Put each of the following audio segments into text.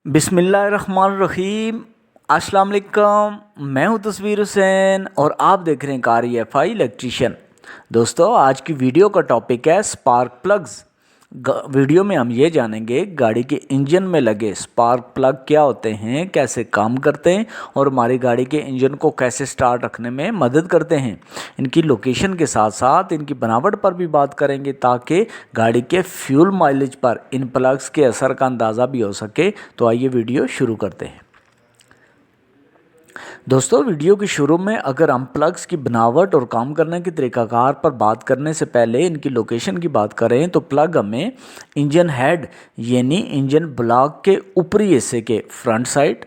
बिस्मिल्लाहिर्रहमानिर्रहीम। अस्सलाम वालेकुम। मैं हूं तस्वीर हुसैन और आप देख रहे हैं कार EFI इलेक्ट्रीशियन। दोस्तों, आज की वीडियो का टॉपिक है स्पार्क प्लग्स। वीडियो में हम ये जानेंगे गाड़ी के इंजन में लगे स्पार्क प्लग क्या होते हैं, कैसे काम करते हैं और हमारी गाड़ी के इंजन को कैसे स्टार्ट रखने में मदद करते हैं। इनकी लोकेशन के साथ साथ इनकी बनावट पर भी बात करेंगे ताकि गाड़ी के फ्यूल माइलेज पर इन प्लग्स के असर का अंदाज़ा भी हो सके। तो आइए वीडियो शुरू करते हैं। दोस्तों, वीडियो के शुरू में अगर हम प्लग्स की बनावट और काम करने के तरीक़ाकार पर बात करने से पहले इनकी लोकेशन की बात करें तो प्लग हमें इंजन हेड यानी इंजन ब्लॉक के ऊपरी हिस्से के फ्रंट साइड,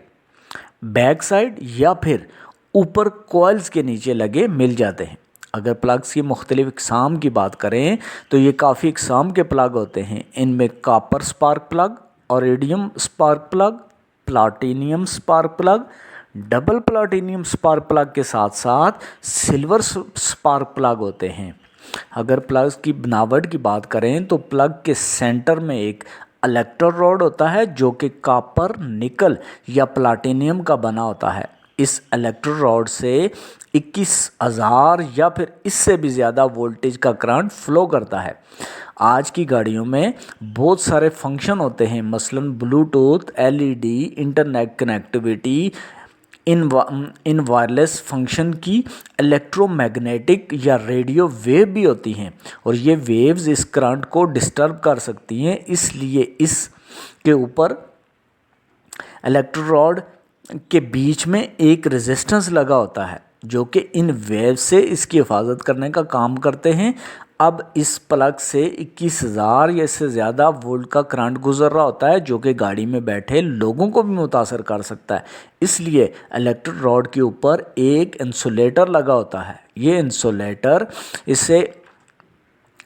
बैक साइड या फिर ऊपर कॉइल्स के नीचे लगे मिल जाते हैं। अगर प्लग्स की मुख्तलिफ इक़साम की बात करें तो ये काफ़ी इक़साम के प्लग होते हैं। इनमें copper spark plug, iridium spark plug, platinum spark plug, double platinum spark plug के साथ साथ सिल्वर स्पार्क प्लग होते हैं। अगर प्लग्स की बनावट की बात करें तो प्लग के सेंटर में एक इलेक्ट्रोड रॉड होता है जो कि कॉपर, निकल या प्लाटिनियम का बना होता है। इस इलेक्ट्रोड रॉड से 21,000 या फिर इससे भी ज़्यादा वोल्टेज का करंट फ्लो करता है। आज की गाड़ियों में बहुत सारे फंक्शन होते हैं, मसलन ब्लूटूथ, LED, इंटरनेट कनेक्टिविटी, इन वायरलेस फंक्शन की इलेक्ट्रोमैग्नेटिक या रेडियो वेव भी होती हैं और ये वेव्स इस करंट को डिस्टर्ब कर सकती हैं। इसलिए इस के ऊपर इलेक्ट्रोड के बीच में एक रेजिस्टेंस लगा होता है जो कि इन वेव से इसकी हिफाजत करने का काम करते हैं। अब इस प्लग से 21,000 या इससे ज़्यादा वोल्ट का करंट गुजर रहा होता है जो कि गाड़ी में बैठे लोगों को भी मुतासर कर सकता है। इसलिए इलेक्ट्रोड रॉड के ऊपर एक इंसुलेटर लगा होता है। ये इंसुलेटर इससे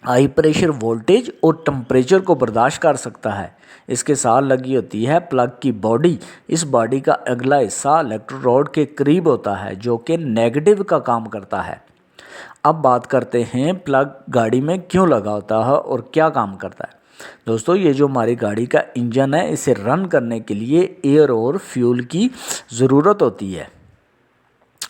हाई प्रेशर वोल्टेज और टेम्परेचर को बर्दाश्त कर सकता है। इसके साथ लगी होती है प्लग की बॉडी। इस बॉडी का अगला हिस्सा इलेक्ट्रोड रॉड के करीब होता है जो कि नेगेटिव का काम करता है। अब बात करते हैं प्लग गाड़ी में क्यों लगा होता है और क्या काम करता है। दोस्तों, ये जो हमारी गाड़ी का इंजन है इसे रन करने के लिए एयर और फ्यूल की ज़रूरत होती है।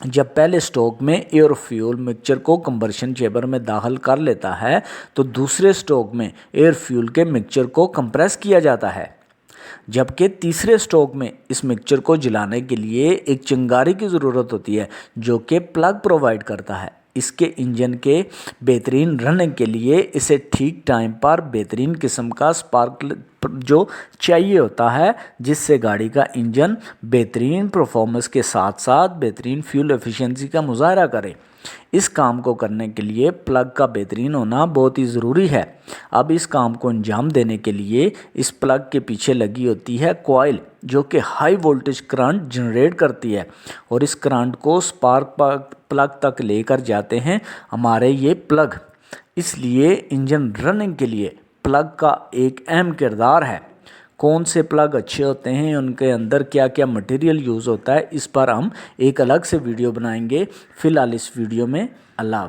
जब पहले स्ट्रोक में एयर फ्यूल मिक्सचर को कंबर्शन चेंबर में दाखिल कर लेता है तो दूसरे स्ट्रोक में एयर फ्यूल के मिक्सचर को कंप्रेस किया जाता है, जबकि तीसरे स्ट्रोक में इस मिक्सचर को जलाने के लिए एक चिंगारी की ज़रूरत होती है जो कि प्लग प्रोवाइड करता है। इसके इंजन के बेहतरीन रनिंग के लिए इसे ठीक टाइम पर बेहतरीन किस्म का स्पार्क जो चाहिए होता है जिससे गाड़ी का इंजन बेहतरीन परफॉर्मेंस के साथ साथ बेहतरीन फ्यूल एफिशिएंसी का मुजाहरा करे। इस काम को करने के लिए प्लग का बेहतरीन होना बहुत ही ज़रूरी है। अब इस काम को अंजाम देने के लिए इस प्लग के पीछे लगी होती है कॉइल जो कि हाई वोल्टेज करंट जनरेट करती है और इस करंट को स्पार्क प्लग तक लेकर जाते हैं हमारे ये प्लग। इसलिए इंजन रनिंग के लिए प्लग का एक अहम किरदार है। कौन से प्लग अच्छे होते हैं, उनके अंदर क्या क्या मटेरियल यूज़ होता है, इस पर हम एक अलग से वीडियो बनाएंगे। फ़िलहाल इस वीडियो में अल्लाह।